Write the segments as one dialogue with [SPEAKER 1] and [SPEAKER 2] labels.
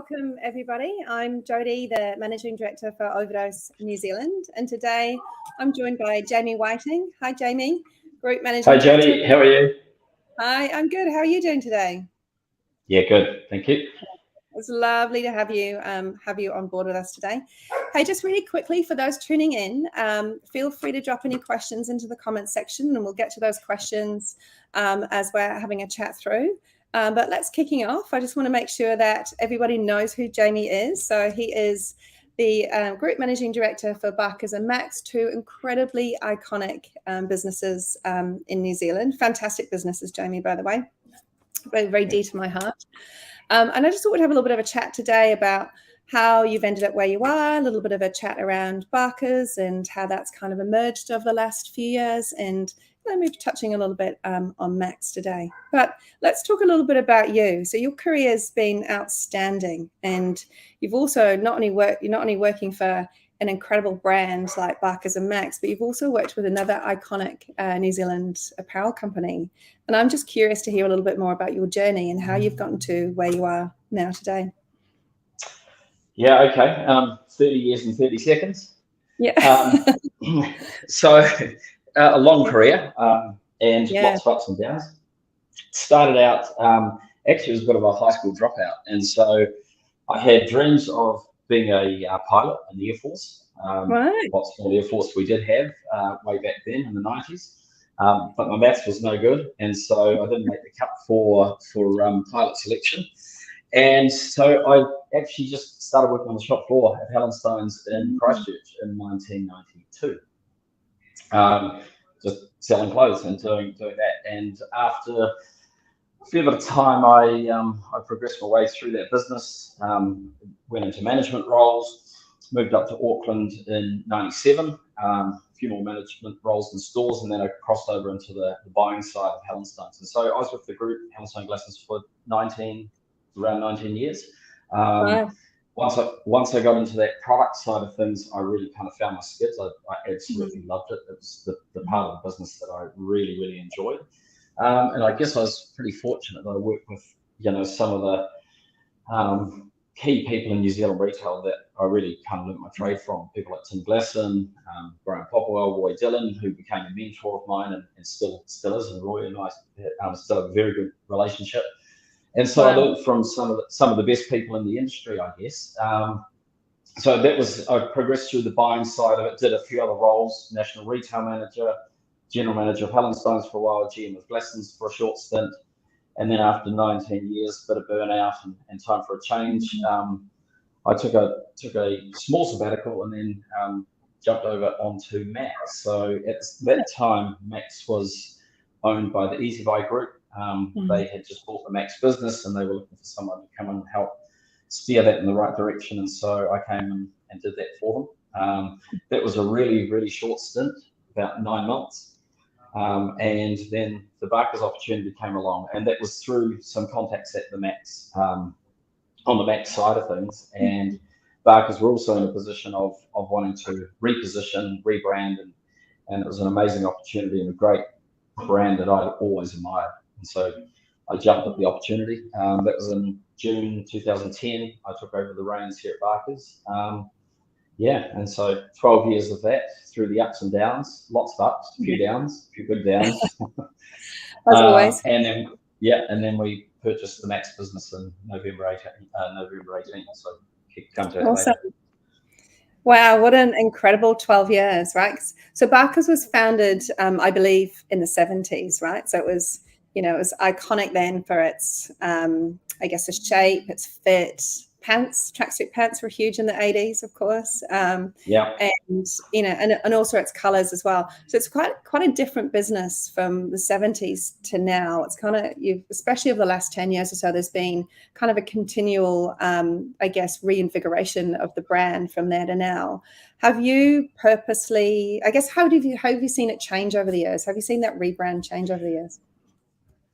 [SPEAKER 1] welcome everybody. I'm Jodie, the Managing Director for Overdose New Zealand, and today I'm joined by Jamie Whiting. Hi Jamie, Group Managing Director.
[SPEAKER 2] Hi Jodie, how are you?
[SPEAKER 1] Hi, I'm good. How are you doing today?
[SPEAKER 2] Yeah, good, thank you.
[SPEAKER 1] It's lovely to have you on board with us today. Hey, just really quickly for those tuning in, feel free to drop any questions into the comments section, and we'll get to those questions as we're having a chat through. But let's kicking off. I just want to make sure that everybody knows who Jamie is. So he is the Group Managing Director for Barkers and Max, two incredibly iconic businesses in New Zealand. Fantastic businesses, Jamie, by the way. Very, very dear to my heart. And I just thought we'd have a little bit of a chat today about how you've ended up where you are, a little bit of a chat around Barkers and how that's kind of emerged over the last few years, and maybe touching a little bit on Max today. But let's talk a little bit about you. So your career has been outstanding, and you've also you're not only working for an incredible brand like Barkers and Max, but you've also worked with another iconic New Zealand apparel company. And I'm just curious to hear a little bit more about your journey and how you've gotten to where you are now today.
[SPEAKER 2] Yeah, okay. 30 years and 30 seconds.
[SPEAKER 1] Yeah.
[SPEAKER 2] So a long career and lots of ups and downs. Started out, actually it was a bit of a high school dropout. And so I had dreams of being a pilot in the Air Force.
[SPEAKER 1] Right.
[SPEAKER 2] What small Air Force we did have way back then in the 90s. But my maths was no good. And so I didn't make the cut for pilot selection. And so I actually just started working on the shop floor at Hallenstein's in Christchurch in 1992. Just selling clothes and doing that. And after a fair bit of time, I progressed my way through that business, went into management roles, moved up to Auckland in 97, a few more management roles in stores, and then I crossed over into the buying side of Hallenstein's. And so I was with the group, Hallenstein Glassons, for around 19 years.
[SPEAKER 1] Wow.
[SPEAKER 2] Once I got into that product side of things, I really kind of found my skills. I absolutely loved it. It was the part of the business that I really, really enjoyed. And I guess I was pretty fortunate that I worked with, some of the key people in New Zealand retail that I really kind of learnt my trade from. People like Tim Glasson, Brian Popwell, Roy Dillon, who became a mentor of mine and still is. And Roy and I still have a very good relationship. And so I learned from some of the best people in the industry, I guess. So I progressed through the buying side of it, did a few other roles: national retail manager, general manager of Hallenstein's for a while, GM of GLASSONS for a short stint. And then after 19 years, a bit of burnout and time for a change, I took a small sabbatical and then jumped over onto Max. So at that time, Max was owned by the Easy Buy Group. They had just bought the Max business and they were looking for someone to come and help steer that in the right direction. And so I came in and did that for them. That was a really, really short stint, about 9 months. And then the Barkers opportunity came along, and that was through some contacts at the Max, on the Max side of things. And Barkers were also in a position of wanting to reposition, rebrand, and it was an amazing opportunity and a great brand that I'd always admired. And so I jumped at the opportunity. That was in June 2010. I took over the reins here at Barkers. And so 12 years of that, through the ups and downs, lots of ups, a few downs, a few good downs.
[SPEAKER 1] As always.
[SPEAKER 2] And then we purchased the Max business in November 18. So come to it later.
[SPEAKER 1] Wow, what an incredible 12 years, right? So Barkers was founded, I believe, in the 70s, right? So it was, it was iconic then for its, I guess, the shape, its fit. Tracksuit pants were huge in the 80s, of course. And also its colors as well. So it's quite a different business from the 70s to now. It's kind of, especially over the last 10 years or so, there's been kind of a continual, I guess, reinvigoration of the brand from there to now. Have you purposely, I guess, how have you seen it change over the years? Have you seen that rebrand change over the years?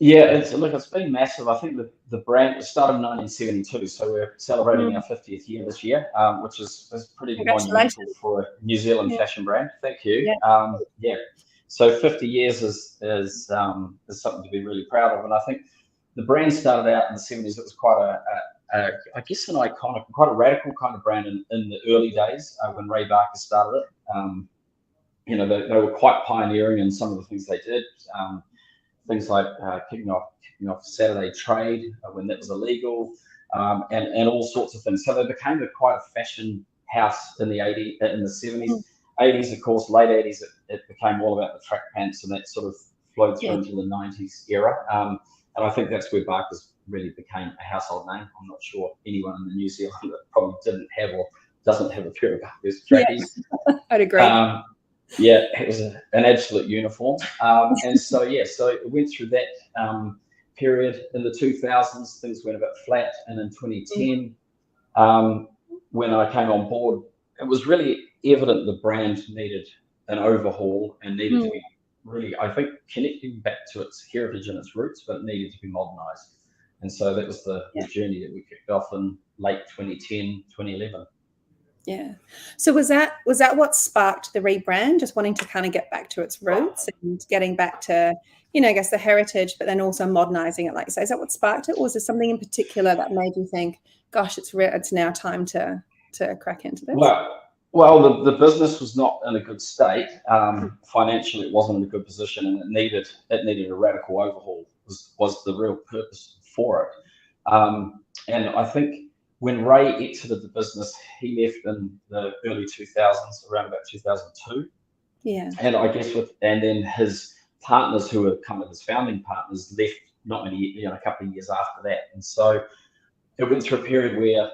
[SPEAKER 2] Yeah, it's been massive. I think the brand started in 1972, so we're celebrating our 50th year this year, which is pretty monumental for a New Zealand fashion brand. Thank you. Yeah. So 50 years is something to be really proud of, and I think the brand started out in the 70s. It was quite I guess an iconic, quite a radical kind of brand in the early days when Ray Barker started it. You know, they were quite pioneering in some of the things they did. Things like kicking off Saturday trade when that was illegal, and all sorts of things. So they became quite a fashion house in the 70s. 80s, of course, late 80s, it became all about the track pants, and that sort of flowed through into the 90s era. And I think that's where Barker's really became a household name. I'm not sure anyone in New Zealand that probably didn't have or doesn't have a pair of Barker's trackies.
[SPEAKER 1] I'd agree.
[SPEAKER 2] Yeah, it was an absolute uniform. And so it went through that period. In the 2000s, things went a bit flat. And in 2010, when I came on board, it was really evident the brand needed an overhaul and needed to be really, I think, connecting back to its heritage and its roots, but it needed to be modernized. And so that was the journey that we kicked off in late 2010, 2011.
[SPEAKER 1] Yeah. So was that what sparked the rebrand, just wanting to kind of get back to its roots and getting back to, you know, I guess the heritage, but then also modernizing it, like you say? Is that what sparked it? Or was there something in particular that made you think, gosh, it's now time to crack into this?
[SPEAKER 2] Well, the business was not in a good state. Financially, it wasn't in a good position, and it needed a radical overhaul. Was the real purpose for it. And I think when Ray exited the business, he left in the early 2000s, around about 2002.
[SPEAKER 1] Yeah.
[SPEAKER 2] And I guess and then his partners, who were kind of his founding partners, left not many, a couple of years after that. And so it went through a period where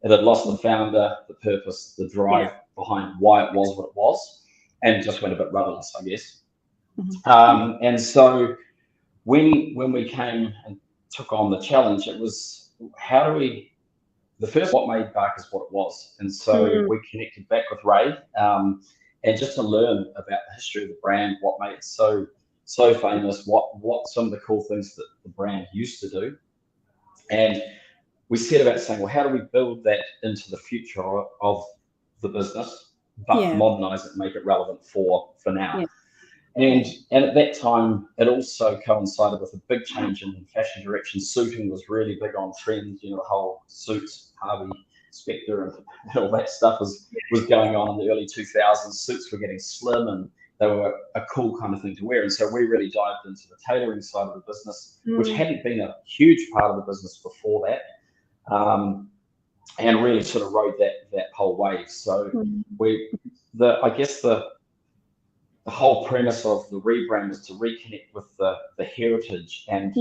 [SPEAKER 2] it had lost the founder, the purpose, the drive behind why it was what it was, and just went a bit rudderless, I guess. And so when we came and took on the challenge, it was what made Barker's what it was. And so we connected back with Ray, and just to learn about the history of the brand, what made it so famous, what some of the cool things that the brand used to do. And we set about saying, well, how do we build that into the future of the business, but modernize it, make it relevant for now. And at that time, it also coincided with a big change in fashion direction. Suiting was really big on trend. The whole suits, Harvey Specter, and all that stuff was going on in the early 2000s. Suits were getting slim, and they were a cool kind of thing to wear. And so we really dived into the tailoring side of the business, which hadn't been a huge part of the business before that. And really sort of rode that whole wave. So I guess the whole premise of the rebrand is to reconnect with the heritage and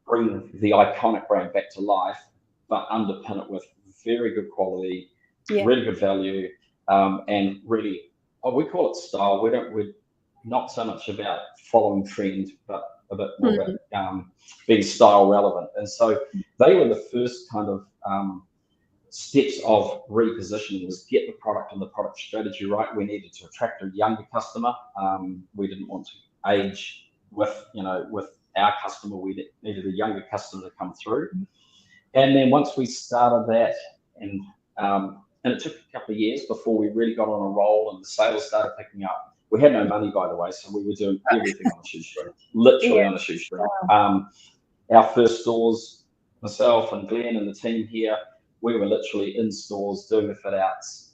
[SPEAKER 2] bring the iconic brand back to life, but underpin it with very good quality, really good value, and really, we call it style. We're not so much about following trend, but a bit more about being style relevant. And so they were the first kind of steps of repositioning, was get the product and the product strategy right. We needed to attract a younger customer. We didn't want to age with our customer. We needed a younger customer to come through. And then once we started that, and it took a couple of years before we really got on a roll and the sales started picking up. We had no money, by the way, so we were doing everything on a shoestring, literally on a shoestring. Our first stores, myself and Glenn and the team here, we were literally in stores doing the fit outs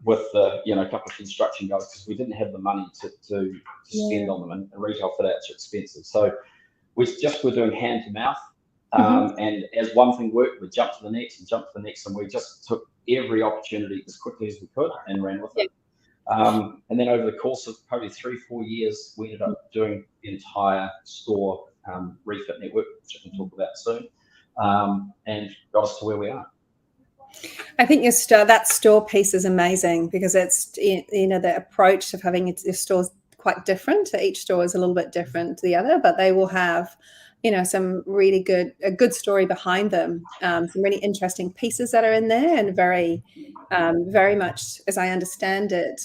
[SPEAKER 2] with a couple of construction guys, because we didn't have the money to spend on them, and retail fit outs are expensive. So we just were doing hand to mouth. And as one thing worked, we jumped to the next, and we just took every opportunity as quickly as we could and ran with it. And then over the course of probably 3-4 years, we ended up doing the entire store refit network, which I can talk about soon, and got us to where we are.
[SPEAKER 1] I think that store piece is amazing, because it's the approach of having your stores quite different. Each store is a little bit different to the other, but they will have some really a good story behind them, some really interesting pieces that are in there, and very much, as I understand it,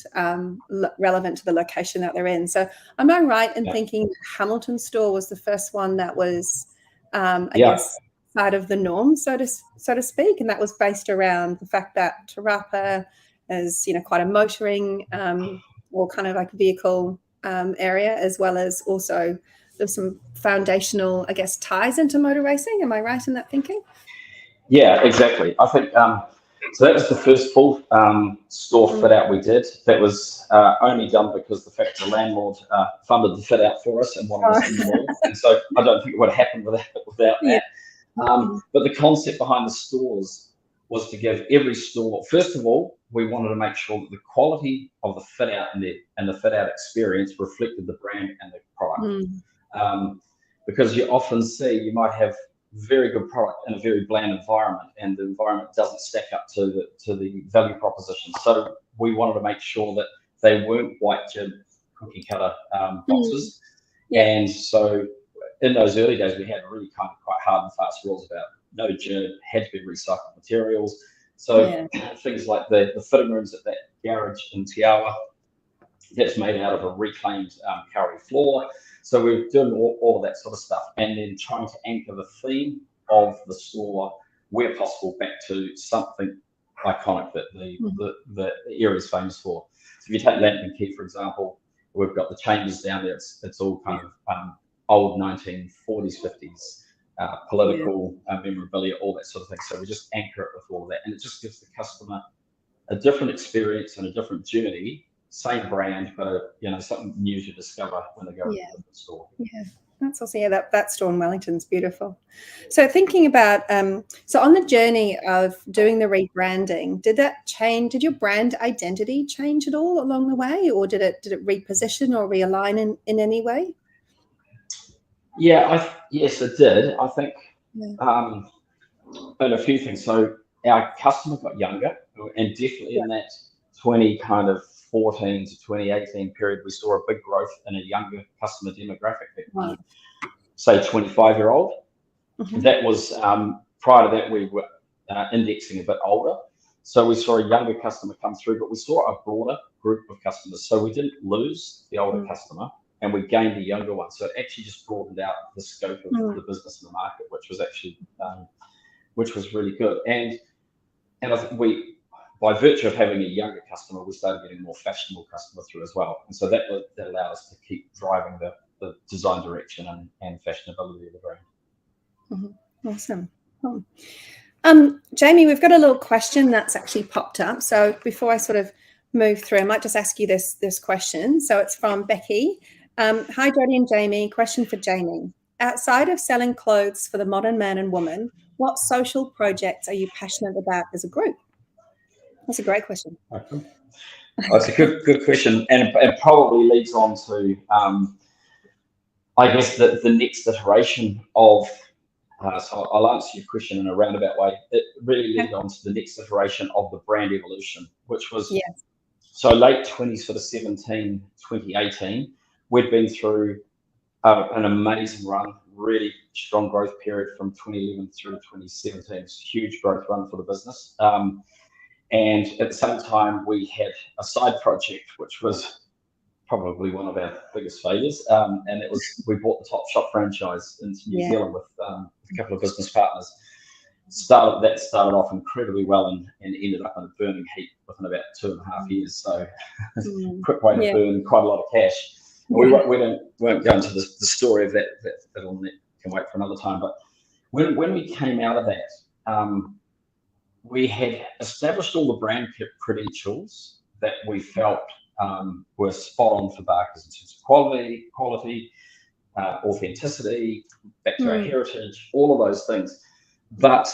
[SPEAKER 1] relevant to the location that they're in. So am I right in thinking Hamilton store was the first one that was, I guess, side of the norm, so to speak, and that was based around the fact that Te Rapa is quite a motoring or kind of like vehicle area, as well as also there's some foundational, I guess, ties into motor racing. Am I right in that thinking?
[SPEAKER 2] Yeah, exactly. I think so. That was the first full store fit out we did. That was only done because the fact the landlord funded the fit out for us and wanted us in the mall, and so I don't think it would have happened without
[SPEAKER 1] Yeah.
[SPEAKER 2] that. But the concept behind the stores was to give every store. First of all, we wanted to make sure that the quality of the fit out and the fit out experience reflected the brand and the product.
[SPEAKER 1] Mm.
[SPEAKER 2] Because you often see you might have very good product in a very bland environment, and the environment doesn't stack up to the value proposition. So we wanted to make sure that they weren't white gym cookie cutter boxes.
[SPEAKER 1] Yeah.
[SPEAKER 2] And so in those early days, we had really kind of quite hard and fast rules about no gym, had to be recycled materials. So things like the fitting rooms at that garage in Te Awa, that's made out of a reclaimed kauri floor. So we're doing all of that sort of stuff, and then trying to anchor the theme of the store where possible back to something iconic that the area is famous for. So if you take Lambton Quay, for example, we've got the chambers down there. It's all kind of old 1940s, 50s political memorabilia, all that sort of thing. So we just anchor it with all of that, and it just gives the customer a different experience and a different journey. Same brand, but something new to discover when they go into the store.
[SPEAKER 1] Yeah, that's awesome. Yeah, that store in Wellington's beautiful. So thinking about so on the journey of doing the rebranding, did that change? Did your brand identity change at all along the way, or did it reposition or realign in any way?
[SPEAKER 2] Yeah, yes, it did. I think but a few things. So our customer got younger, and definitely in that 2014 to 2018 period, we saw a big growth in a younger customer demographic, that say 25-year-old. That was prior to that, we were indexing a bit older. So we saw a younger customer come through, but we saw a broader group of customers. So we didn't lose the older customer, and we gained the younger one. So it actually just broadened out the scope of the business in the market, which was actually which was really good. And I think by virtue of having a younger customer, we started getting more fashionable customer through as well. And so that allowed us to keep driving the design direction and fashionability of the brand.
[SPEAKER 1] Awesome. Cool. Jamie, we've got a little question that's actually popped up. So before I sort of move through, I might just ask you this question. So it's from Becky. Hi, Jodie and Jamie. Question for Jamie. Outside of selling clothes for the modern man and woman, what social projects are you passionate about as a group? That's a great question.
[SPEAKER 2] That's a good question, and it probably leads on to, I guess, the next iteration of. So I'll answer your question in a roundabout way. It really led on to the next iteration of the brand evolution, which was so late 2017, 2018. We'd been through an amazing run, really strong growth period from 2011 through 2017. It's a huge growth run for the business. And at the same time, we had a side project, which was probably one of our biggest failures. And it was, we bought the Topshop franchise into New Zealand with a couple of business partners. That started off incredibly well and ended up in a burning heap within about 2.5 years. So quick way to burn quite a lot of cash. We won't go into the story of that. That can wait for another time. But when we came out of that, we had established all the brand credentials that we felt were spot on for Barkers in terms of quality, authenticity, back to our heritage, all of those things. But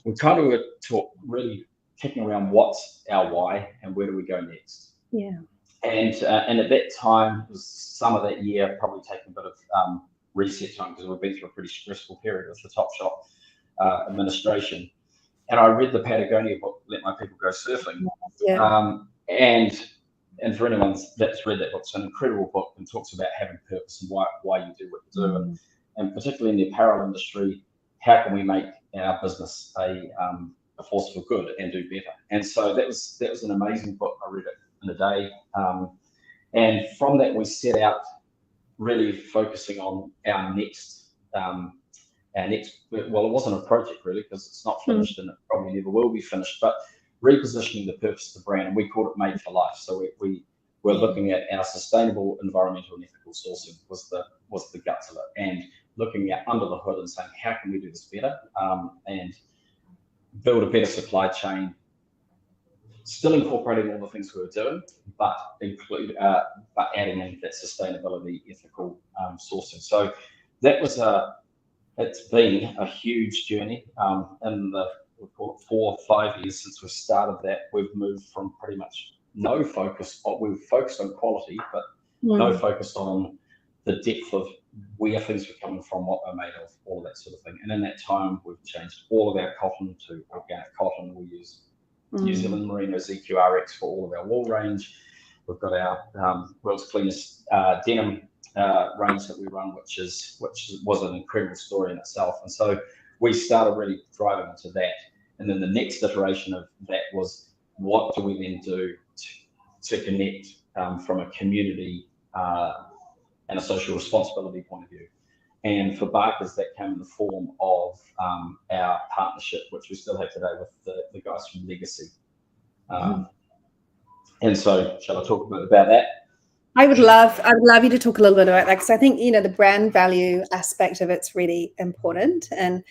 [SPEAKER 2] we kind of were really kicking around what's our why and where do we go next.
[SPEAKER 1] Yeah.
[SPEAKER 2] And at that time, it was summer that year, probably taking a bit of reset time because we've been through a pretty stressful period with the Topshop administration. And I read the Patagonia book, Let My People Go Surfing. And for anyone that's read that book, it's an incredible book and talks about having purpose and why you do what you do. And particularly in the apparel industry, how can we make our business a force for good and do better? And so that was an amazing book. I read it in a day. And from that, we set out really focusing on our next, well, it wasn't a project really because it's not finished and it probably never will be finished, but repositioning the purpose of the brand, and we called it Made for Life. So we were looking at our sustainable, environmental, and ethical sourcing was the guts of it, and looking at under the hood and saying, how can we do this better? And build a better supply chain, still incorporating all the things we were doing, but adding in that sustainability, ethical sourcing. So that was it's been a huge journey. In the 4 or 5 years since we started that, we've moved from pretty much no focus, we've focused on quality, but no focus on the depth of where things were coming from, what they're made of, all of that sort of thing. And in that time, we've changed all of our cotton to organic cotton. We use New Zealand Merino ZQRX for all of our wool range. We've got our world's cleanest denim range that we run, which was an incredible story in itself. And so we started really driving into that. And then the next iteration of that was, what do we then do to connect from a community and a social responsibility point of view? And for Barkers, that came in the form of our partnership, which we still have today with the guys from Legacy. And so, shall I talk a bit about that?
[SPEAKER 1] I would love you to talk a little bit about that, because I think, you know, the brand value aspect of it's really important, and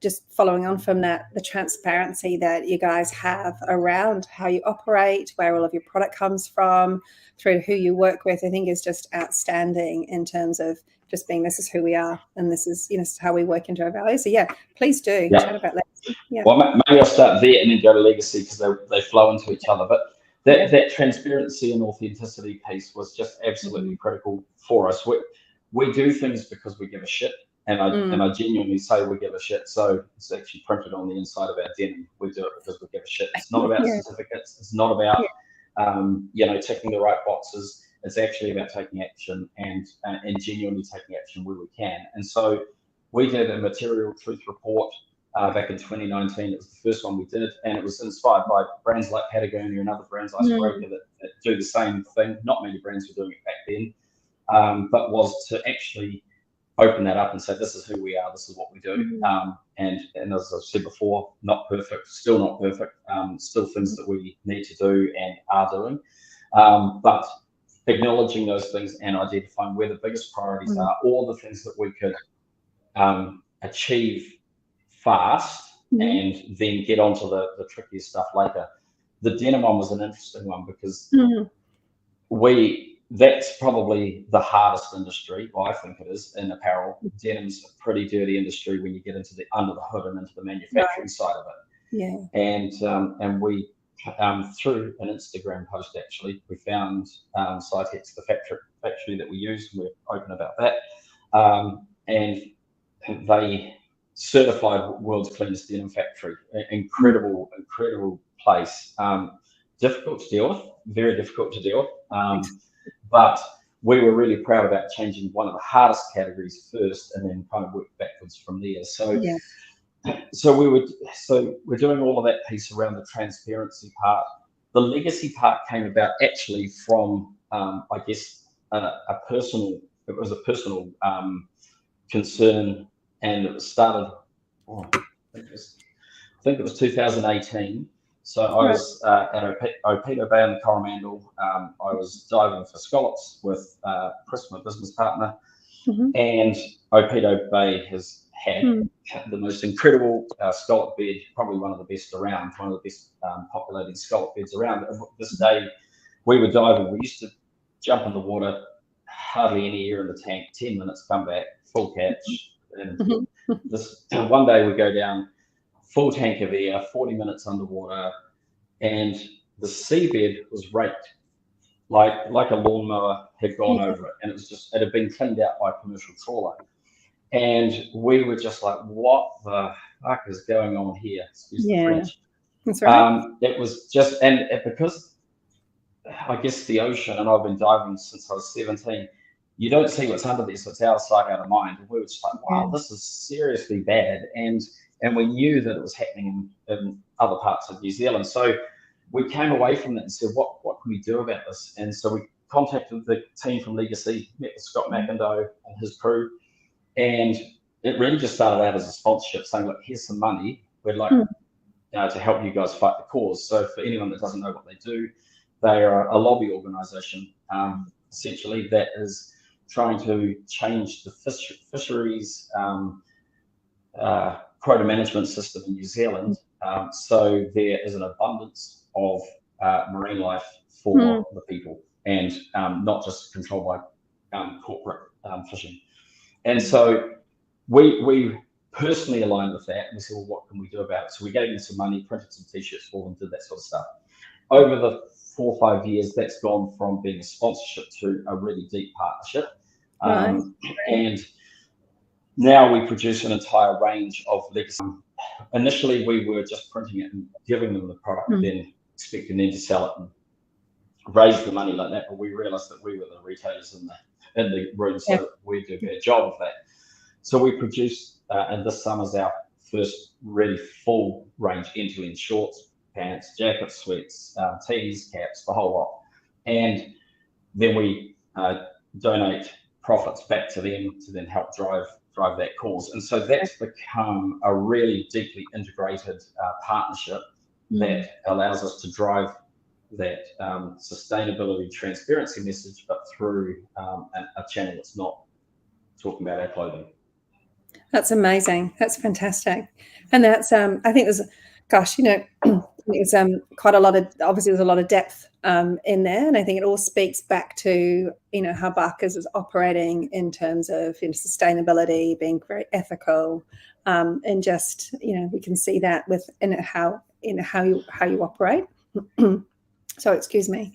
[SPEAKER 1] just following on from that, the transparency that you guys have around how you operate, where all of your product comes from, through who you work with, I think is just outstanding in terms of just being, this is who we are, and this is, you know, how we work into our values. So yeah, please do chat about Legacy. Yeah.
[SPEAKER 2] Well, maybe I'll start there and then go to Legacy, because they flow into each other. But that transparency and authenticity piece was just absolutely critical for us. We do things because we give a shit, and I genuinely say we give a shit. So it's actually printed on the inside of our denim. We do it because we give a shit. It's not about certificates. It's not about you know, ticking the right boxes. It's actually about taking action and genuinely taking action where we can. And so we did a material truth report back in 2019. It was the first one we did, and it was inspired by brands like Patagonia and other brands like Sproker that do the same thing. Not many brands were doing it back then, but was to actually open that up and say, this is who we are, this is what we do. And as I've said before, not perfect, still not perfect, still things that we need to do and are doing. But acknowledging those things and identifying where the biggest priorities are, or the things that we could achieve fast and then get onto the trickier stuff later. The denim one was an interesting one because that's probably the hardest industry, well, I think it is, in apparel. Denim's a pretty dirty industry when you get into the under the hood and into the manufacturing side of it.
[SPEAKER 1] Yeah.
[SPEAKER 2] And we through an Instagram post, actually, we found Cytex, the factory that we use, and we're open about that. And they certified world's cleanest denim factory. Incredible place. Difficult to deal with, very difficult to deal with. But we were really proud about changing one of the hardest categories first, and then kind of work backwards from there. So. Yeah. So we're doing all of that piece around the transparency part. The legacy part came about actually from, I guess, a personal concern, and it started, I think it was 2018. So I was at Opito Bay in the Coromandel. I was diving for scallops with Chris, my business partner, and Opito Bay has had the most incredible scallop bed, probably one of the best around, one of the best populating scallop beds around. This day we were diving, we used to jump in the water, hardly any air in the tank, 10 minutes, come back, full catch. And this one day we go down, full tank of air, 40 minutes underwater, and the seabed was raked. Like a lawnmower had gone over it, and it had been cleaned out by a commercial trawler. And we were just like, what the fuck is going on here? Excuse the French.
[SPEAKER 1] That's right.
[SPEAKER 2] It was just, and because I guess the ocean, and I've been diving since I was 17, you don't see what's under there, so it's out of sight, out of mind. And we were just like, wow, this is seriously bad. And we knew that it was happening in other parts of New Zealand. So we came away from that and said, what can we do about this? And so we contacted the team from Legacy, met with Scott McIndoe and his crew. And it really just started out as a sponsorship, saying, look, here's some money. We'd like to help you guys fight the cause. So for anyone that doesn't know what they do, they are a lobby organisation, essentially, that is trying to change the fisheries quota management system in New Zealand So there is an abundance of marine life for the people, and not just controlled by corporate fishing. And so we personally aligned with that, and we said, well, what can we do about it? So we gave them some money, printed some t-shirts for them, did that sort of stuff. Over the 4 or 5 years, that's gone from being a sponsorship to a really deep partnership. And now we produce an entire range of legacy. Initially, we were just printing it and giving them the product, then expecting them to sell it and raise the money like that. But we realized that we were the retailers in the room, so we do a better job of that. So we produced, and this summer's our first really full range end-to-end shorts, pants, jackets, sweats, tees, caps, the whole lot. And then we donate profits back to them to then help drive that cause. And so that's become a really deeply integrated partnership that allows us to drive that sustainability transparency message, but through a channel that's not talking about our clothing.
[SPEAKER 1] That's amazing. That's fantastic. And that's, I think there's, gosh, it's quite a lot of, obviously there's a lot of depth in there. And I think it all speaks back to, how Barkers is operating in terms of sustainability, being very ethical, and just, we can see that how you operate. So, excuse me.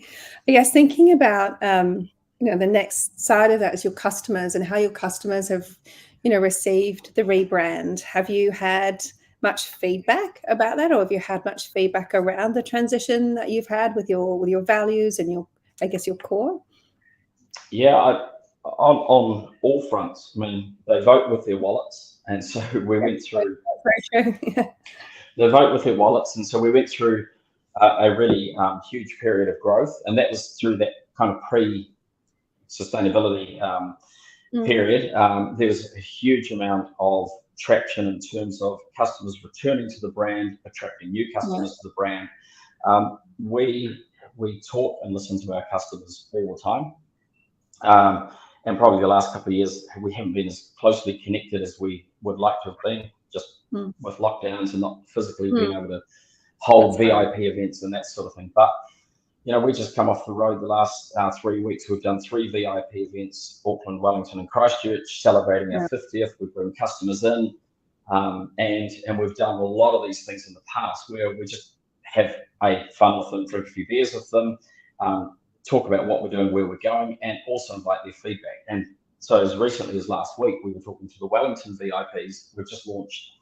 [SPEAKER 1] I guess thinking about, the next side of that is your customers and how your customers have, received the rebrand. Have you had much feedback about that, or have you had much feedback around the transition that you've had with your values and your core?
[SPEAKER 2] Yeah, on all fronts. I mean, they vote with their wallets, and so we went through.
[SPEAKER 1] Very true.
[SPEAKER 2] They vote with their wallets, and so we went through a really huge period of growth, and that was through that kind of pre-sustainability period. There was a huge amount of traction in terms of customers returning to the brand, attracting new customers to the brand. We talk and listen to our customers all the time, and probably the last couple of years we haven't been as closely connected as we would like to have been, just with lockdowns and not physically being able to hold VIP events and that sort of thing. But we just come off the road the last 3 weeks. We've done 3 VIP events: Auckland, Wellington, and Christchurch, celebrating our 50th. We've brought customers in, and we've done a lot of these things in the past where we just have fun with them, drink a few beers with them, talk about what we're doing, where we're going, and also invite their feedback. And so as recently as last week, we were talking to the Wellington VIPs. We've just launched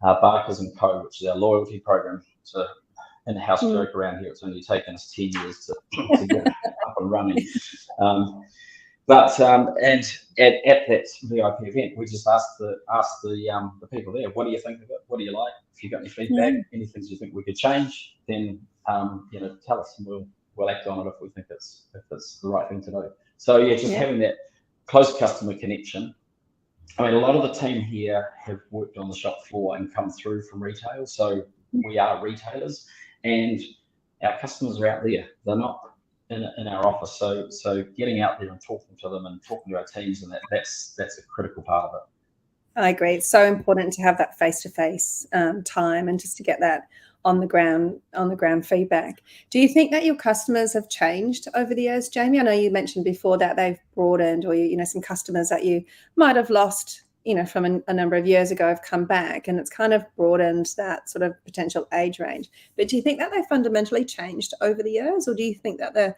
[SPEAKER 2] Barkers & Co., which is our loyalty program. It's an in-house joke around here. It's only taken us 10 years to get it up and running. But at that VIP event, we just asked the people there, what do you think of it? What do you like? If you got any feedback, any things you think we could change, then tell us, and we'll act on it if we think it's the right thing to do. So just having that close customer connection. I mean, a lot of the team here have worked on the shop floor and come through from retail, so we are retailers, and our customers are out there. They're not in our office. So getting out there and talking to them and talking to our teams, and that's a critical part of it.
[SPEAKER 1] I agree. It's so important to have that face-to-face time, and just to get that on the ground feedback. Do you think that your customers have changed over the years, Jamie? I know you mentioned before that they've broadened, or some customers that you might have lost from a number of years ago have come back, and it's kind of broadened that sort of potential age range. But do you think that they fundamentally changed over the years, or do you think that the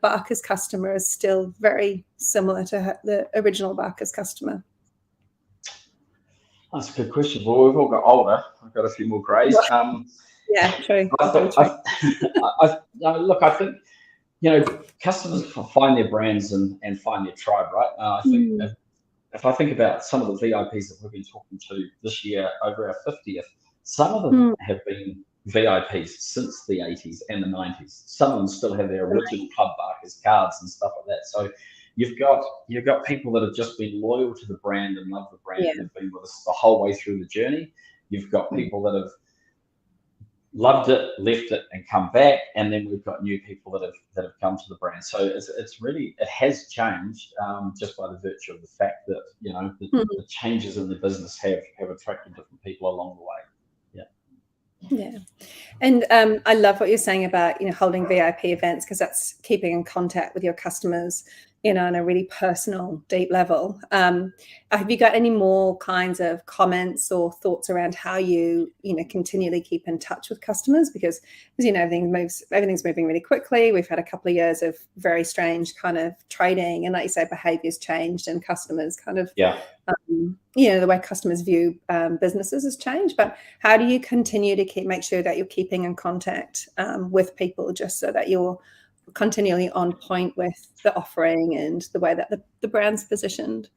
[SPEAKER 1] Barkers customer is still very similar to the original Barkers customer?
[SPEAKER 2] That's a good question. Well, we've all got older. I've got a few more greys.
[SPEAKER 1] Yeah, true.
[SPEAKER 2] Look, I think customers find their brands and find their tribe, right? I think if I think about some of the VIPs that we've been talking to this year over our 50th, some of them have been VIPs since the 80s and the 90s. Some of them still have their original Club Barkers cards and stuff like that. So you've got people that have just been loyal to the brand and love the brand and have been with us the whole way through the journey. You've got people that have loved it, left it, and come back, and then we've got new people that have come to the brand. So it's really, it has changed just by the virtue of the fact that the changes in the business have attracted different people along the way.
[SPEAKER 1] Yeah. And I love what you're saying about, holding VIP events, because that's keeping in contact with your customers, on a really personal, deep level. Have you got any more kinds of comments or thoughts around how you, continually keep in touch with customers? Because, as you know, everything's moving really quickly. We've had a couple of years of very strange kind of trading, and like you say, behaviors changed, and customers kind of, the way customers view businesses has changed. But how do you continue to make sure that you're keeping in contact with people, just so that you're continually on point with the offering and the way that the brand's positioned?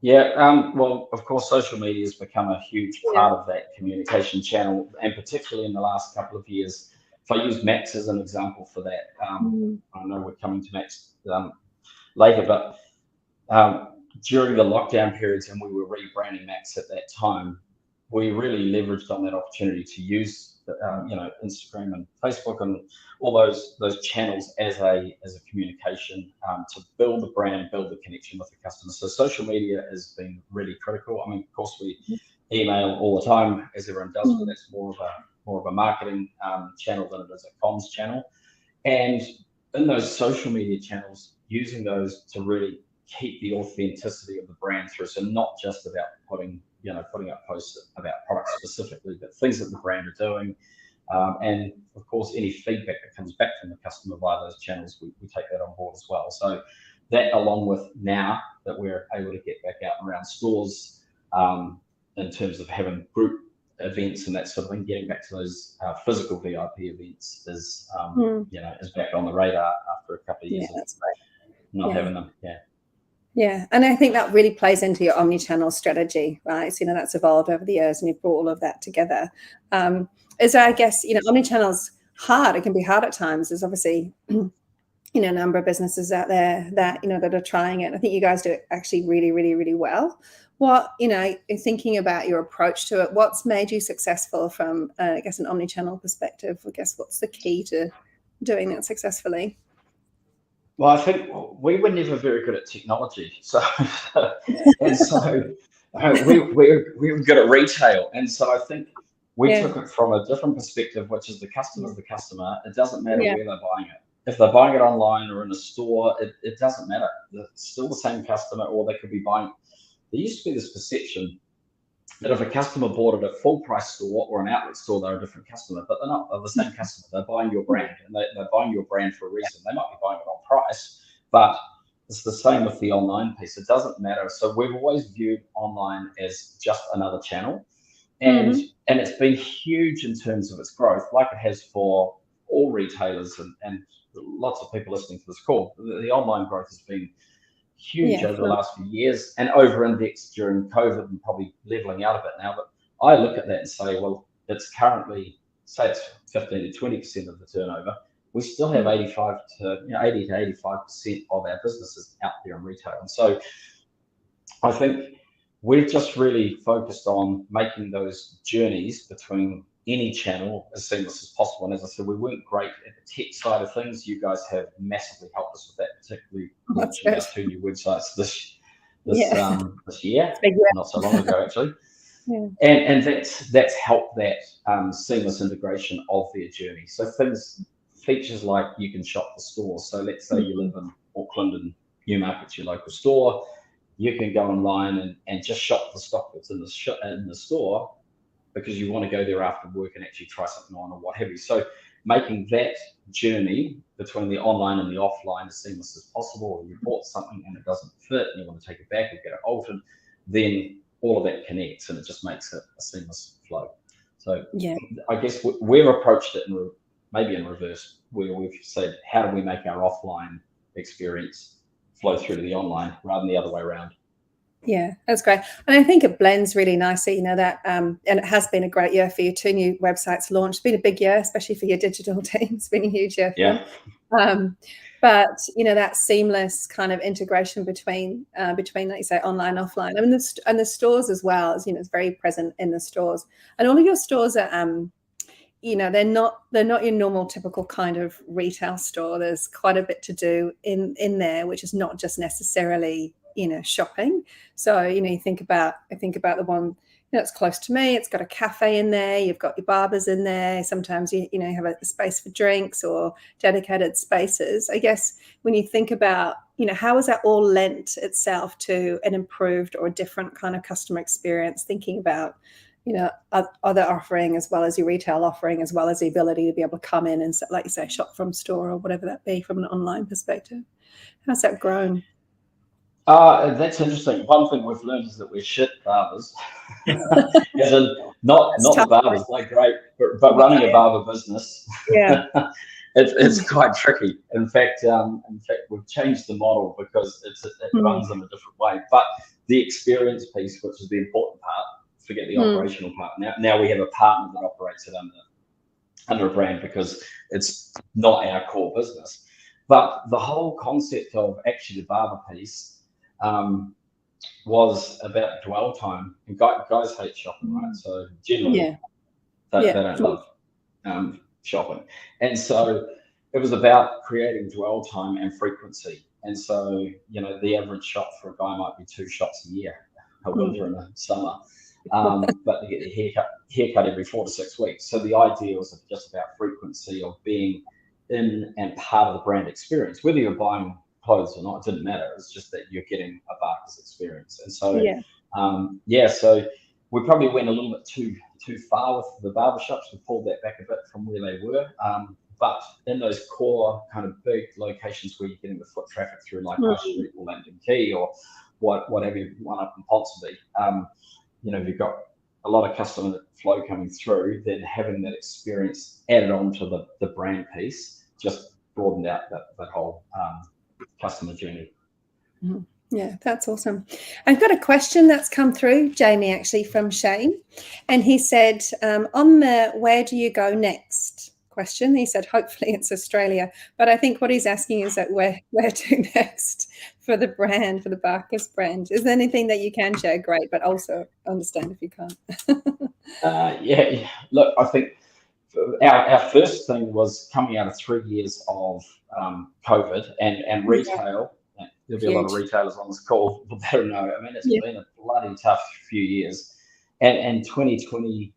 [SPEAKER 2] Well, of course, social media has become a huge part of that communication channel, and particularly in the last couple of years. If I use Max as an example for that, I know we're coming to Max later, but during the lockdown periods, and we were rebranding Max at that time, we really leveraged on that opportunity to use Instagram and Facebook and all those channels as a communication to build the brand, build the connection with the customer. So social media has been really critical. I mean, of course, we email all the time, as everyone does, but that's more of a marketing channel than it is a comms channel. And in those social media channels, using those to really keep the authenticity of the brand through. So not just about putting up posts about products specifically, but things that the brand are doing. And of course, any feedback that comes back from the customer via those channels, we take that on board as well. So that, along with now that we're able to get back out around stores in terms of having group events and that sort of thing, getting back to those physical VIP events is back on the radar after a couple of years of not having them.
[SPEAKER 1] Yeah, and I think that really plays into your omni-channel strategy, right? So, that's evolved over the years, and you've brought all of that together. I guess, omni-channel's hard. It can be hard at times. There's obviously, a number of businesses out there that, that are trying it. I think you guys do it actually really, really, really well. What, thinking about your approach to it, what's made you successful from, I guess, an omni-channel perspective? I guess, what's the key to doing that successfully?
[SPEAKER 2] Well, I think we were never very good at technology, we were good at retail, and so I think we took it from a different perspective, which is the customer's the customer. It doesn't matter where they're buying it. If they're buying it online or in a store, it doesn't matter. It's still the same customer, or they could be buying. There used to be this perception that if a customer bought it at full price store or an outlet store, they're a different customer, but they're not. They're the same customer. They're buying your brand, and they're buying your brand for a reason. They might be buying it on price, but it's the same with the online piece. It doesn't matter. So we've always viewed online as just another channel, and it's been huge in terms of its growth, like it has for all retailers and lots of people listening to this call. The online growth has been huge over the last few years, and over-indexed during COVID and probably leveling out a bit now. But I look at that and say, well, it's currently, say it's 15 to 20% of the turnover. We still have 80 to 85% of our businesses out there in retail. And so I think we're just really focused on making those journeys between any channel as seamless as possible. And as I said, we weren't great at the tech side of things. You guys have massively helped us with that, particularly launching our 2 new websites this year, not so long ago actually. And that's helped that seamless integration of their journey. So features like you can shop the stores. So let's say you live in Auckland and Newmarket's your local store. You can go online and just shop the stock that's in the store, because you want to go there after work and actually try something on or what have you. So making that journey between the online and the offline as seamless as possible. Or you bought something and it doesn't fit and you want to take it back or get it altered, then all of that connects and it just makes it a seamless flow. So I guess we've approached it maybe in reverse, where we've said, how do we make our offline experience flow through to the online rather than the other way around?
[SPEAKER 1] Yeah, that's great. And I think it blends really nicely, that, and it has been a great year for you. 2 new websites launched. It's been a big year, especially for your digital team. It's been a huge year for them. But, that seamless kind of integration between, like you say, online, offline, I mean, the stores as well, as it's very present in the stores. And all of your stores are, they're not your normal typical kind of retail store. There's quite a bit to do in there, which is not just necessarily shopping. So you think about the one it's close to me. It's got a cafe in there. You've got your barbers in there. Sometimes you have a space for drinks or dedicated spaces. I guess when you think about, how has that all lent itself to an improved or a different kind of customer experience, thinking about, other offering as well as your retail offering, as well as the ability to be able to come in and, like you say, shop from store or whatever that be from an online perspective. How's that grown?
[SPEAKER 2] That's interesting. One thing we've learned is that we're shit barbers. As in, not the barbers, they're great, but running a barber business,
[SPEAKER 1] yeah,
[SPEAKER 2] it's quite tricky. In fact, we've changed the model because it runs in a different way. But the experience piece, which is the important part, forget the operational part. Now we have a partner that operates it under a brand because it's not our core business. But the whole concept of actually the barber piece was about dwell time. And guys hate shopping, right? So generally, they don't love shopping. And so it was about creating dwell time and frequency. And so, the average shop for a guy might be 2 shops a year, a winter and a summer. But they get their haircut every 4 to 6 weeks. So the idea was just about frequency of being in and part of the brand experience, whether you're buying clothes or not, it didn't matter. It's just that you're getting a barber's experience. And so, so we probably went a little bit too far with the barbershops. We pulled that back a bit from where they were. But in those core kind of big locations where you're getting the foot traffic through, like High Street or London Quay or whatever you want up in Ponsonby, you've got a lot of customer flow coming through, then having that experience added on to the brand piece just broadened out that whole customer journey.
[SPEAKER 1] Yeah, that's awesome. I've got a question that's come through, Jamie, actually from Shane. And he said, on the where do you go next question, he said, hopefully it's Australia. But I think what he's asking is that where to next for the brand, for the Barker's brand. Is there anything that you can share? Great, but also understand if you can't.
[SPEAKER 2] Look, I think our first thing was coming out of 3 years of COVID and retail. There'll be a lot of retailers on this call who better know. I mean, it's been a bloody tough few years. And 2020,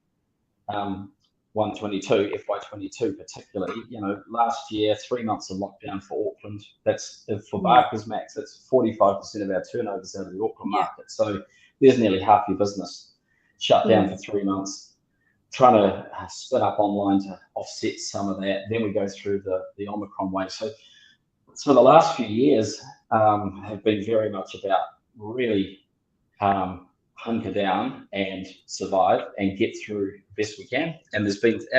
[SPEAKER 2] 122, FY22 particularly, last year, 3 months of lockdown for Auckland. That's for Barker's Max, that's 45% of our turnovers out of the Auckland market. So there's nearly half your business shut down for 3 months. Trying to split up online to offset some of that. Then we go through the Omicron wave. So the last few years have been very much about really hunker down and survive and get through the best we can. And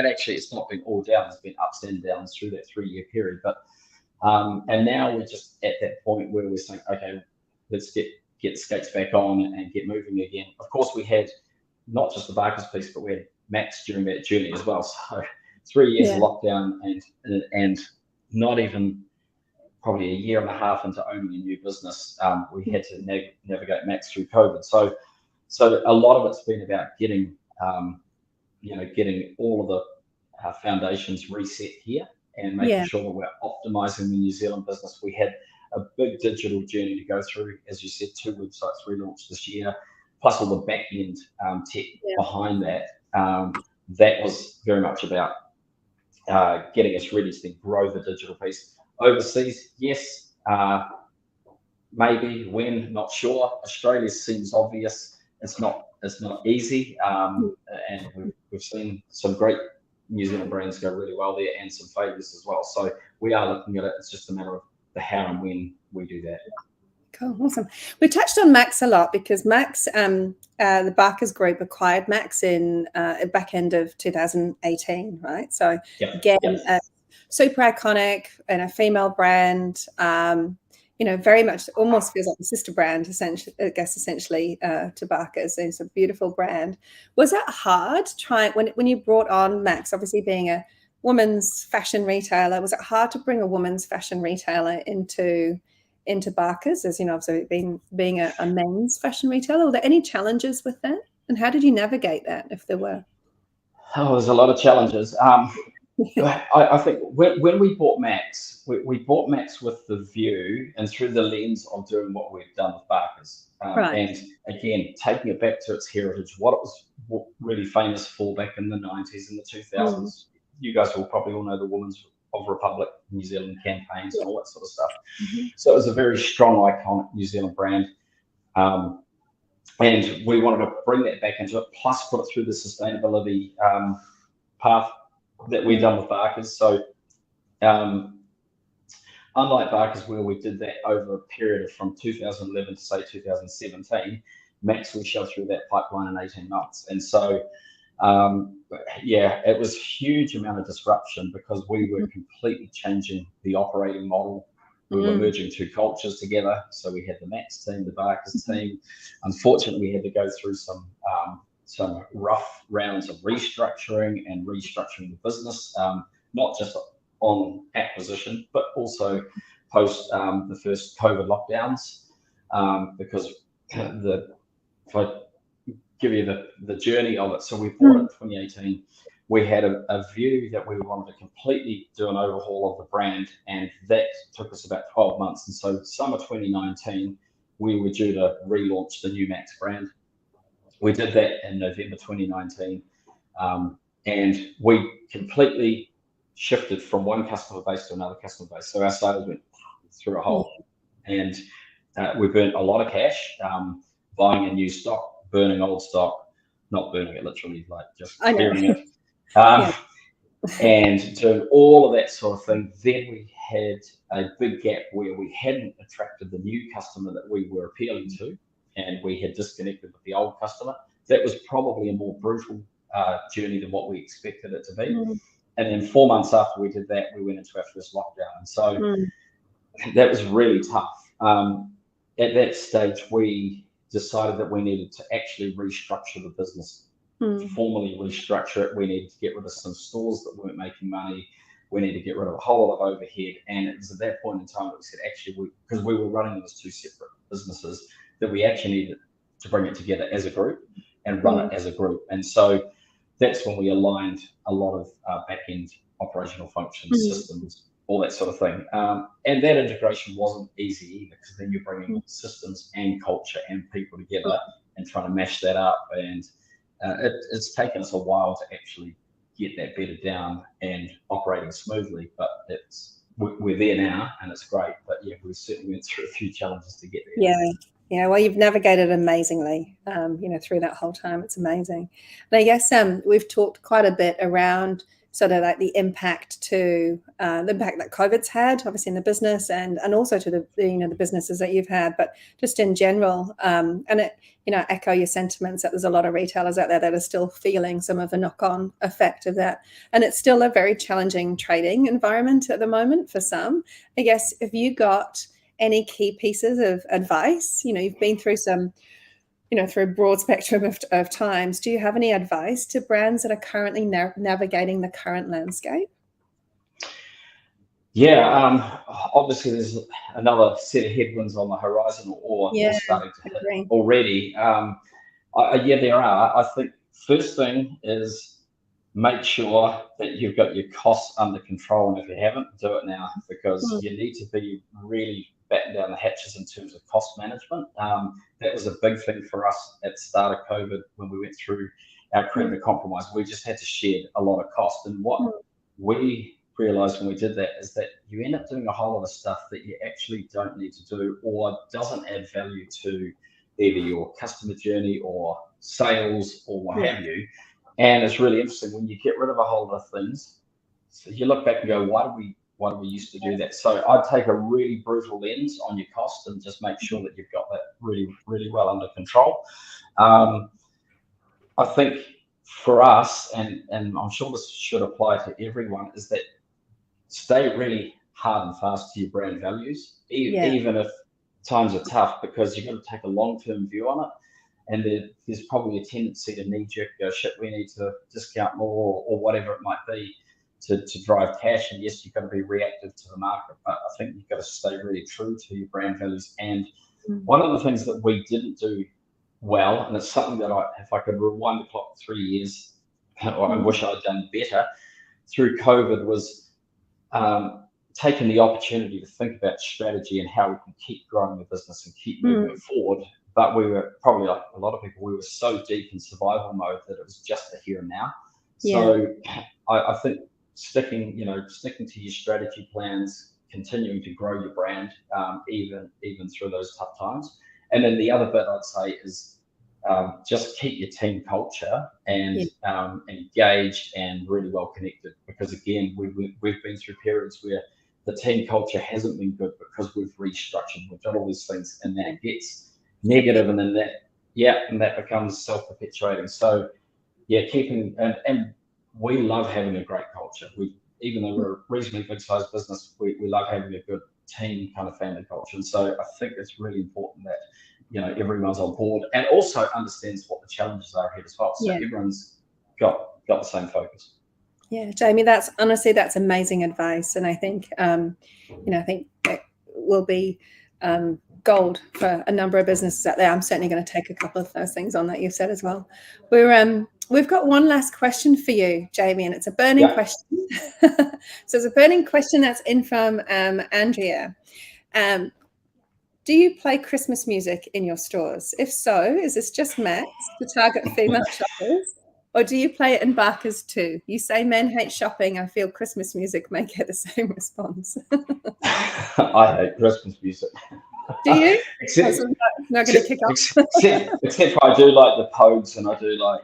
[SPEAKER 2] actually it's not been all down, there's been ups and downs through that 3-year period. But and now we're just at that point where we're saying, okay, let's get skates back on and get moving again. Of course, we had not just the Barker's piece, but we had Max during that journey as well. So 3 years of lockdown and not even probably a year and a half into owning a new business, we had to navigate Max through COVID. So a lot of it's been about getting all of the foundations reset here and making sure that we're optimizing the New Zealand business. We had a big digital journey to go through, as you said, 2 websites relaunched this year, plus all the back end tech behind that. That was very much about getting us ready to grow the digital piece. Overseas, yes, maybe, when, not sure. Australia seems obvious. It's not easy, and we've seen some great New Zealand brands go really well there and some failures as well. So we are looking at it. It's just a matter of the how and when we do that.
[SPEAKER 1] Cool, awesome. We touched on Max a lot because Max, the Barker's Group acquired Max in back end of 2018, right? So again, super iconic and a female brand. Very much almost feels like a sister brand, essentially to Barker's. It's a beautiful brand. Was it hard when you brought on Max, obviously being a women's fashion retailer, was it hard to bring a women's fashion retailer into Barker's, as obviously being a men's fashion retailer? Were there any challenges with that? And how did you navigate that, if there were?
[SPEAKER 2] Oh, there's a lot of challenges. I think when we bought Max, we bought Max with the view and through the lens of doing what we've done with Barker's.
[SPEAKER 1] Right.
[SPEAKER 2] And again, taking it back to its heritage, what it was really famous for back in the 90s and the 2000s. You guys will probably all know the Women's of Republic New Zealand campaigns and all that sort of stuff. So it was a very strong, iconic New Zealand brand. And we wanted to bring that back into it, plus put it through the sustainability path that we've done with Barker's. So unlike Barker's, where we did that over a period of from 2011 to say 2017, Max we shoved through that pipeline in 18 months. And so yeah, it was a huge amount of disruption because we were completely changing the operating model. We were merging two cultures together. So we had the Max team, the Barker's team. Unfortunately, we had to go through some rough rounds of restructuring the business, not just on acquisition, but also post the first COVID lockdowns. Because if I give you the journey of it, so we bought it in 2018. We had a view that we wanted to completely do an overhaul of the brand, and that took us about 12 months. And so summer 2019, we were due to relaunch the new Max brand. We did that in November 2019, and we completely shifted from one customer base to another customer base. So our sales went through a hole, and we burnt a lot of cash buying a new stock, burning old stock, not burning it literally, like just clearing it. And doing all of that sort of thing. Then we had a big gap where we hadn't attracted the new customer that we were appealing to, and we had disconnected with the old customer. That was probably a more brutal journey than what we expected it to be. And then 4 months after we did that, we went into our first lockdown. And so that was really tough. At that stage, we decided that we needed to actually restructure the business. Formally restructure it. We needed to get rid of some stores that weren't making money. We needed to get rid of a whole lot of overhead. And it was at that point in time that we said, actually, because we were running them as two separate businesses, that we actually needed to bring it together as a group and run it as a group. And so that's when we aligned a lot of back-end operational functions, systems, all that sort of thing. And that integration wasn't easy either, because then you're bringing systems and culture and people together and trying to mash that up. And it's taken us a while to actually get that bedded down and operating smoothly, but we're there now and it's great. But yeah, we certainly went through a few challenges to get there.
[SPEAKER 1] Yeah. Well, you've navigated amazingly, through that whole time. It's amazing. And I guess we've talked quite a bit around sort of like the impact that COVID's had, obviously in the business and also to the businesses that you've had, but just in general. And it, echo your sentiments that there's a lot of retailers out there that are still feeling some of the knock-on effect of that. And it's still a very challenging trading environment at the moment for some. I guess, have you got any key pieces of advice? You've been through some, through a broad spectrum of times. Do you have any advice to brands that are currently navigating the current landscape?
[SPEAKER 2] Yeah, obviously there's another set of headwinds on the horizon, or starting to hit already. Yeah, there are. I think first thing is make sure that you've got your costs under control, and if you haven't, do it now, because you need to be really batten down the hatches in terms of cost management. That was a big thing for us at the start of COVID when we went through our creditor compromise. We just had to shed a lot of cost, and what we realized when we did that is that you end up doing a whole lot of stuff that you actually don't need to do, or doesn't add value to either your customer journey or sales or what have you. And it's really interesting when you get rid of a whole lot of things. So you look back and go, why do we used to do that? So I'd take a really brutal lens on your cost and just make sure that you've got that really, really well under control. I think for us, and I'm sure this should apply to everyone, is that stay really hard and fast to your brand values, even if times are tough, because you've got to take a long-term view on it. And there's probably a tendency to knee-jerk go, shit, we need to discount more, or whatever it might be to drive cash. And yes, you've got to be reactive to the market, but I think you've got to stay really true to your brand values. And one of the things that we didn't do well, and it's something that if I could rewind the clock 3 years, I wish I'd done better. through COVID was taking the opportunity to think about strategy and how we can keep growing the business and keep moving it forward. But we were probably, like a lot of people, we were so deep in survival mode that it was just the here and now. So I think sticking to your strategy plans, continuing to grow your brand, even through those tough times. And then the other bit I'd say is just keep your team culture and engaged and really well connected, because again, we've been through periods where the team culture hasn't been good because we've restructured, we've done all these things, and that gets negative, and then that becomes self-perpetuating. So keeping and we love having a great culture. Even though we're a reasonably big sized business, we love having a good team kind of family culture. And so I think it's really important that everyone's on board and also understands what the challenges are ahead as well. So everyone's got the same focus.
[SPEAKER 1] Yeah, Jamie, that's amazing advice, and I think I think it will be gold for a number of businesses out there. I'm certainly going to take a couple of those things on that you've said as well. We've got one last question for you, Jamie, and it's a burning question. So it's a burning question that's in from Andrea. Do you play Christmas music in your stores? If so, is this just Max to target female shoppers? Or do you play it in Barker's too? You say men hate shopping. I feel Christmas music may get the same response.
[SPEAKER 2] I hate Christmas music.
[SPEAKER 1] Do you?
[SPEAKER 2] Except
[SPEAKER 1] not going to kick off.
[SPEAKER 2] except I do like the Pogues, and I do like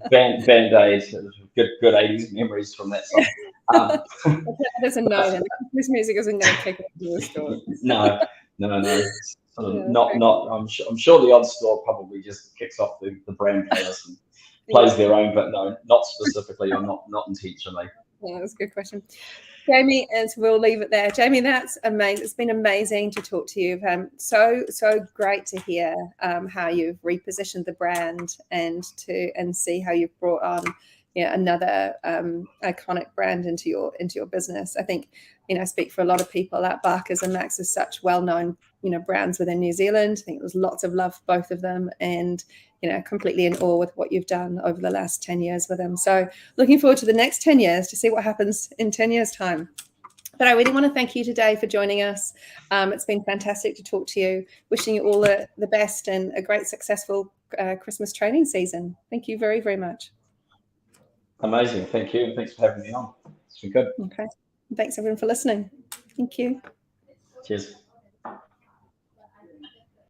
[SPEAKER 2] Band-Aids. Good 80s memories from that song.
[SPEAKER 1] That doesn't know then. Christmas music isn't going to kick off your store.
[SPEAKER 2] No. Sort of not. I'm sure the odd store probably just kicks off the brand chaos and plays their own, but no, not specifically or not intentionally.
[SPEAKER 1] Yeah, that's a good question. Jamie, and we'll leave it there. Jamie, that's amazing. It's been amazing to talk to you. So great to hear how you've repositioned the brand and see how you've brought on another iconic brand into your business. I think I speak for a lot of people at Barker's and Max is such well-known brands within New Zealand. I think there's lots of love for both of them, and completely in awe with what you've done over the last 10 years with them. So looking forward to the next 10 years to see what happens in 10 years time. But I really want to thank you today for joining us. It's been fantastic to talk to you. Wishing you all the best and a great successful Christmas trading season. Thank you very, very much.
[SPEAKER 2] Amazing. Thank you. And thanks for having me on. It's been good.
[SPEAKER 1] Okay. Thanks everyone for listening. Thank you.
[SPEAKER 2] Cheers.